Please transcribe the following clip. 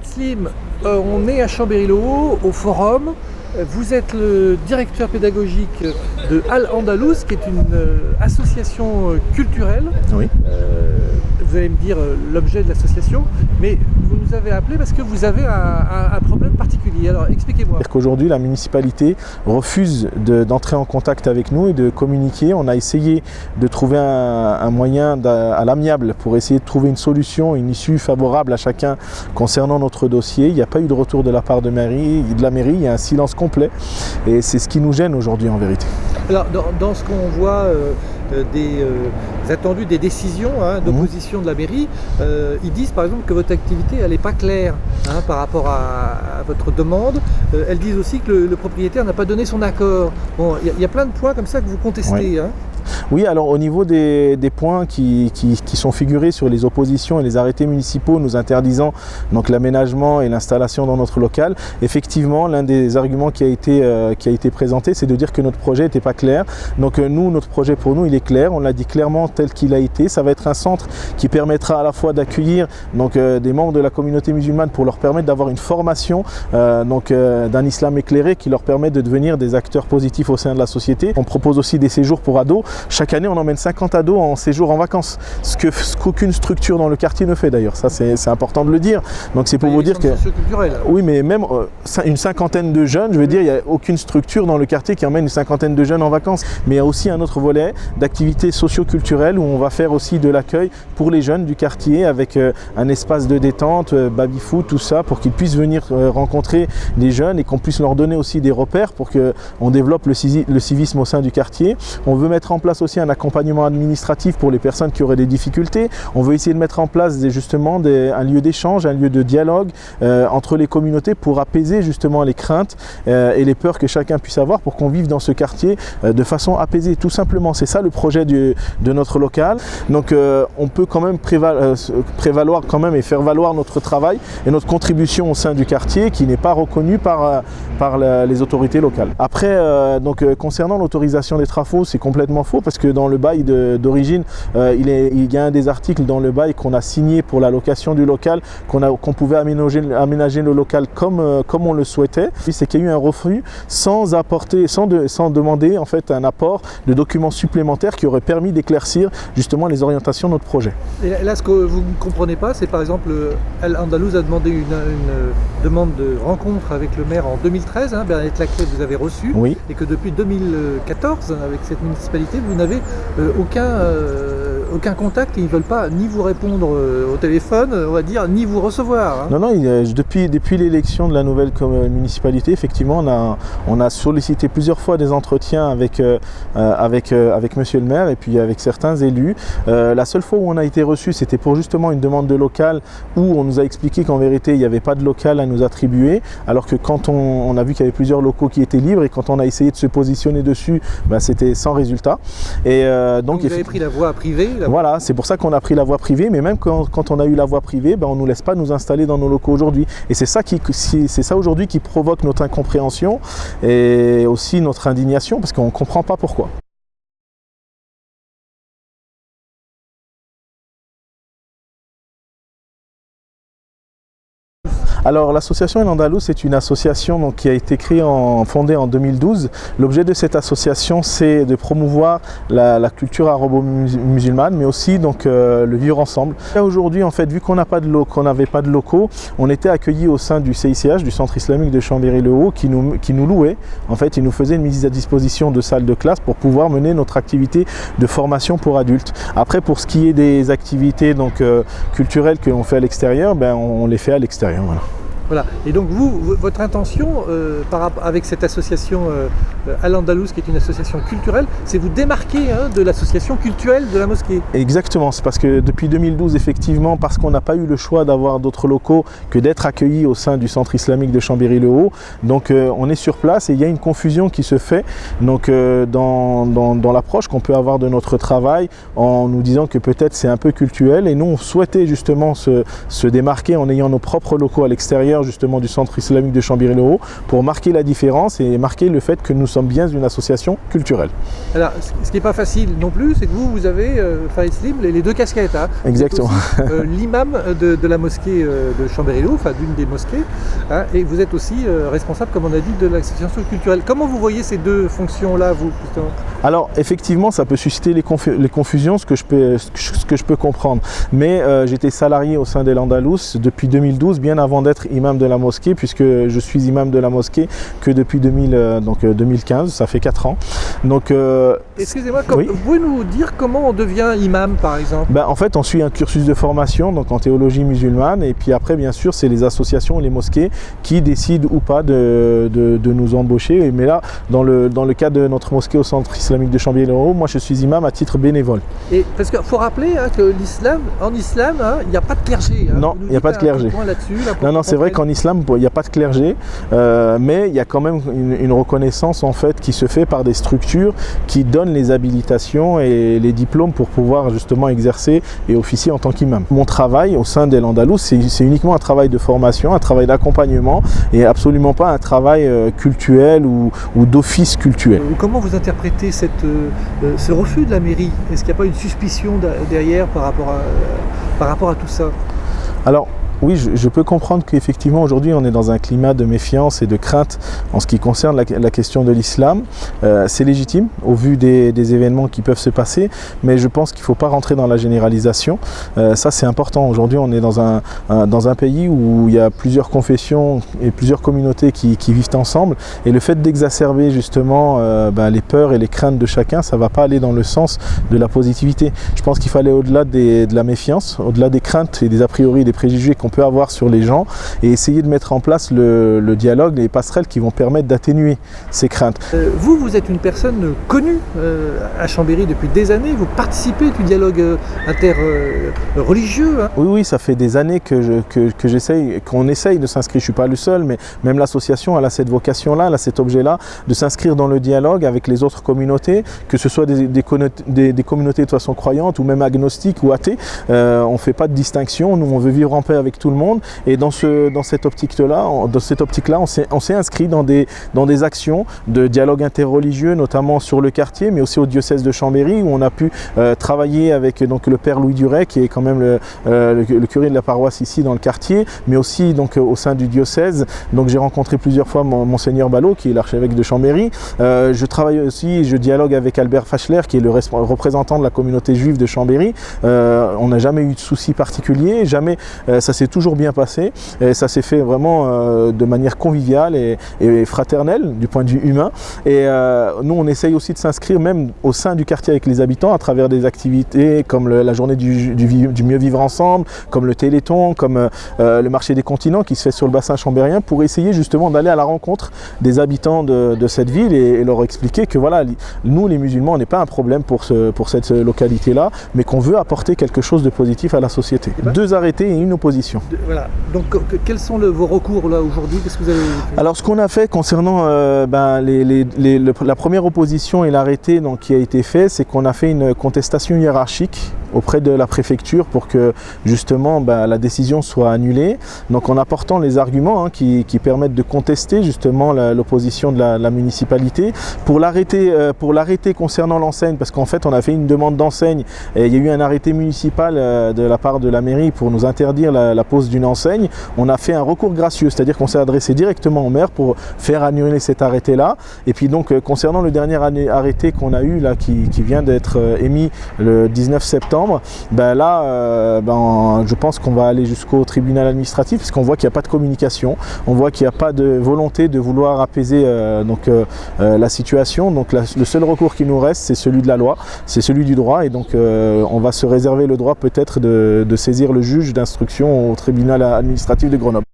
Walid Slim, on est à Chambéry-le-Haut, au Forum. Vous êtes le directeur pédagogique de Al-Andalus, qui est une association culturelle. Oui. Vous allez me dire l'objet de l'association, mais vous nous avez appelé parce que vous avez un problème particulier. Alors expliquez-moi. C'est-à-dire qu'aujourd'hui, la municipalité refuse d'entrer en contact avec nous et de communiquer. On a essayé de trouver un moyen à l'amiable pour essayer de trouver une solution, une issue favorable à chacun concernant notre dossier. Il n'y a pas eu de retour de la part de la mairie, il y a un silence complet et c'est ce qui nous gêne aujourd'hui en vérité. Alors dans ce qu'on voit attendus des décisions d'opposition de la mairie, ils disent par exemple que votre activité elle n'est pas claire par rapport à votre demande. Elles disent aussi que le propriétaire n'a pas donné son accord. Bon, il y a plein de points comme ça que vous contestez. Oui. Oui, alors au niveau des points qui sont figurés sur les oppositions et les arrêtés municipaux nous interdisant donc l'aménagement et l'installation dans notre local, effectivement l'un des arguments qui a été présenté, c'est de dire que notre projet n'était pas clair. Donc nous, notre projet pour nous, il est clair, on l'a dit clairement tel qu'il a été. Ça va être un centre qui permettra à la fois d'accueillir des membres de la communauté musulmane pour leur permettre d'avoir une formation d'un islam éclairé qui leur permet de devenir des acteurs positifs au sein de la société. On propose aussi des séjours pour ados. Chaque année, on emmène 50 ados en séjour en vacances, ce qu'aucune structure dans le quartier ne fait d'ailleurs. Ça, c'est important de le dire. Donc c'est pour vous dire que... Oui, mais même une cinquantaine de jeunes, je veux dire, il n'y a aucune structure dans le quartier qui emmène une cinquantaine de jeunes en vacances. Mais il y a aussi un autre volet d'activités socio-culturelles où on va faire aussi de l'accueil pour les jeunes du quartier avec un espace de détente, baby-foot, tout ça, pour qu'ils puissent venir rencontrer des jeunes et qu'on puisse leur donner aussi des repères pour qu'on développe le civisme au sein du quartier. On veut mettre en place aussi un accompagnement administratif pour les personnes qui auraient des difficultés. On veut essayer de mettre en place justement un lieu d'échange, un lieu de dialogue entre les communautés pour apaiser justement les craintes et les peurs que chacun puisse avoir pour qu'on vive dans ce quartier de façon apaisée, tout simplement. C'est ça le projet de notre local. Donc on peut quand même prévaloir quand même et faire valoir notre travail et notre contribution au sein du quartier qui n'est pas reconnue par les autorités locales. Après, concernant l'autorisation des travaux, c'est complètement faux parce que dans le bail d'origine, il y a un des articles dans le bail qu'on a signé pour la location du local, qu'on pouvait aménager le local comme on le souhaitait. C'est qu'il y a eu un refus sans demander en fait un apport de documents supplémentaires qui auraient permis d'éclaircir justement les orientations de notre projet. Et là, ce que vous ne comprenez pas, c'est par exemple Al-Andalus a demandé une demande de rencontre avec le maire en 2013, Bernadette Laclais, vous avez reçu, oui. Et que depuis 2014, avec cette municipalité, vous n'avez aucun contact et ils ne veulent pas ni vous répondre au téléphone, on va dire, ni vous recevoir. Non, depuis l'élection de la nouvelle municipalité, effectivement, on a sollicité plusieurs fois des entretiens avec monsieur le maire et puis avec certains élus. La seule fois où on a été reçu, c'était pour justement une demande de local où on nous a expliqué qu'en vérité, il n'y avait pas de local à nous attribuer, alors que quand on a vu qu'il y avait plusieurs locaux qui étaient libres et quand on a essayé de se positionner dessus, c'était sans résultat. Et donc vous avez pris la voie privée. Voilà, c'est pour ça qu'on a pris la voie privée, mais même quand on a eu la voie privée, on ne nous laisse pas nous installer dans nos locaux aujourd'hui. Et c'est ça aujourd'hui qui provoque notre incompréhension et aussi notre indignation, parce qu'on ne comprend pas pourquoi. Alors l'association Al-Andalus est une association qui a été fondée en 2012. L'objet de cette association, c'est de promouvoir la culture arabo-musulmane, mais aussi le vivre ensemble. Aujourd'hui, en fait, vu qu'on n'avait pas de locaux, on était accueillis au sein du CICH, du Centre islamique de Chambéry-le-Haut, qui nous louait. En fait, il nous faisait une mise à disposition de salles de classe pour pouvoir mener notre activité de formation pour adultes. Après, pour ce qui est des activités culturelles que l'on fait à l'extérieur, on les fait à l'extérieur. Voilà. Voilà. Et donc votre intention avec cette association Al-Andalus, qui est une association culturelle, c'est vous démarquer de l'association culturelle de la mosquée. Exactement, c'est parce que depuis 2012, effectivement, parce qu'on n'a pas eu le choix d'avoir d'autres locaux que d'être accueillis au sein du centre islamique de Chambéry-le-Haut. Donc on est sur place et il y a une confusion qui se fait dans l'approche qu'on peut avoir de notre travail en nous disant que peut-être c'est un peu cultuel, et nous on souhaitait justement se démarquer en ayant nos propres locaux à l'extérieur justement du Centre islamique de Chambéry-le-Haut pour marquer la différence et marquer le fait que nous sommes bien une association culturelle. Alors, ce qui n'est pas facile non plus, c'est que vous avez, Farid Slim, les deux casquettes. Hein. Exactement. L'imam de la mosquée de Chambéry-le-Haut, enfin d'une des mosquées, hein, et vous êtes aussi responsable, comme on a dit, de l'association culturelle. Comment vous voyez ces deux fonctions-là, vous, justement? Alors, effectivement, ça peut susciter les confusions, ce que je peux comprendre. Mais j'étais salarié au sein d'El Andalous depuis 2012, bien avant d'être imam de la mosquée, puisque je suis imam de la mosquée que depuis 2015, ça fait 4 ans. Donc, excusez-moi, oui. Vous pouvez nous dire comment on devient imam, par exemple? En fait, on suit un cursus de formation donc en théologie musulmane, et puis après, bien sûr, c'est les associations et les mosquées qui décident ou pas de nous embaucher. Mais là, dans le cas de notre mosquée au Centre islamique de Chambéry-le-Haut, moi je suis imam à titre bénévole. Et parce qu'il faut rappeler hein, que en islam, hein, il n'y a pas de clergé. Hein. Non, il n'y a pas de clergé. Non, c'est vrai qu'en islam, il n'y a pas de clergé, mais il y a quand même une reconnaissance en fait qui se fait par des structures qui donnent les habilitations et les diplômes pour pouvoir justement exercer et officier en tant qu'imam. Mon travail au sein d'El Andalous, c'est uniquement un travail de formation, un travail d'accompagnement et absolument pas un travail cultuel ou d'office cultuel. Comment vous interprétez ce refus de la mairie? Est-ce qu'il n'y a pas une suspicion derrière par rapport à tout ça? Alors, oui, je peux comprendre qu'effectivement aujourd'hui on est dans un climat de méfiance et de crainte en ce qui concerne la question de l'islam. C'est légitime au vu des événements qui peuvent se passer, mais je pense qu'il ne faut pas rentrer dans la généralisation. Ça c'est important. Aujourd'hui on est dans un pays où il y a plusieurs confessions et plusieurs communautés qui vivent ensemble, et le fait d'exacerber justement les peurs et les craintes de chacun, ça ne va pas aller dans le sens de la positivité. Je pense qu'il faut aller au-delà de la méfiance, au-delà des craintes et des a priori, des préjugés qu'on peut avoir sur les gens, et essayer de mettre en place le dialogue, les passerelles qui vont permettre d'atténuer ces craintes. Vous êtes une personne connue à Chambéry depuis des années, vous participez du dialogue interreligieux. Hein. Oui, ça fait des années qu'on essaye de s'inscrire, je ne suis pas le seul, mais même l'association elle a cette vocation-là, elle a cet objet-là, de s'inscrire dans le dialogue avec les autres communautés, que ce soit des communautés de façon croyante ou même agnostiques ou athées. On ne fait pas de distinction, nous on veut vivre en paix avec tout le monde, et dans cette optique-là, on s'est inscrit dans des actions de dialogue interreligieux, notamment sur le quartier, mais aussi au diocèse de Chambéry, où on a pu travailler avec donc le père Louis Duret, qui est quand même le curé de la paroisse ici dans le quartier, mais aussi donc au sein du diocèse. Donc j'ai rencontré plusieurs fois monseigneur Ballot, qui est l'archevêque de Chambéry. Je dialogue avec Albert Fachler, qui est le représentant de la communauté juive de Chambéry. On n'a jamais eu de soucis particuliers, jamais. Ça s'est toujours bien passé, et ça s'est fait vraiment de manière conviviale et fraternelle du point de vue humain. Et nous on essaye aussi de s'inscrire même au sein du quartier avec les habitants à travers des activités comme la journée du mieux vivre ensemble, comme le Téléthon, comme le marché des continents qui se fait sur le bassin chambérien, pour essayer justement d'aller à la rencontre des habitants de cette ville et leur expliquer que voilà, nous les musulmans, on n'est pas un problème pour cette localité-là, mais qu'on veut apporter quelque chose de positif à la société. 2 arrêtés et une opposition. Voilà. Donc quels sont vos recours là aujourd'hui? Qu'est-ce que vous avez fait? Alors ce qu'on a fait concernant la première opposition et l'arrêté qui a été fait, c'est qu'on a fait une contestation hiérarchique auprès de la préfecture pour que justement la décision soit annulée. Donc en apportant les arguments qui permettent de contester justement l'opposition de la municipalité. Pour l'arrêté concernant l'enseigne, parce qu'en fait on a fait une demande d'enseigne et il y a eu un arrêté municipal de la part de la mairie pour nous interdire la pose d'une enseigne. On a fait un recours gracieux, c'est-à-dire qu'on s'est adressé directement au maire pour faire annuler cet arrêté-là. Et puis donc concernant le dernier arrêté qu'on a eu là, qui vient d'être émis le 19 septembre, je pense qu'on va aller jusqu'au tribunal administratif, parce qu'on voit qu'il n'y a pas de communication, on voit qu'il n'y a pas de volonté de vouloir apaiser la situation. Donc le seul recours qui nous reste, c'est celui de la loi, c'est celui du droit, et donc on va se réserver le droit peut-être de saisir le juge d'instruction au tribunal administratif de Grenoble.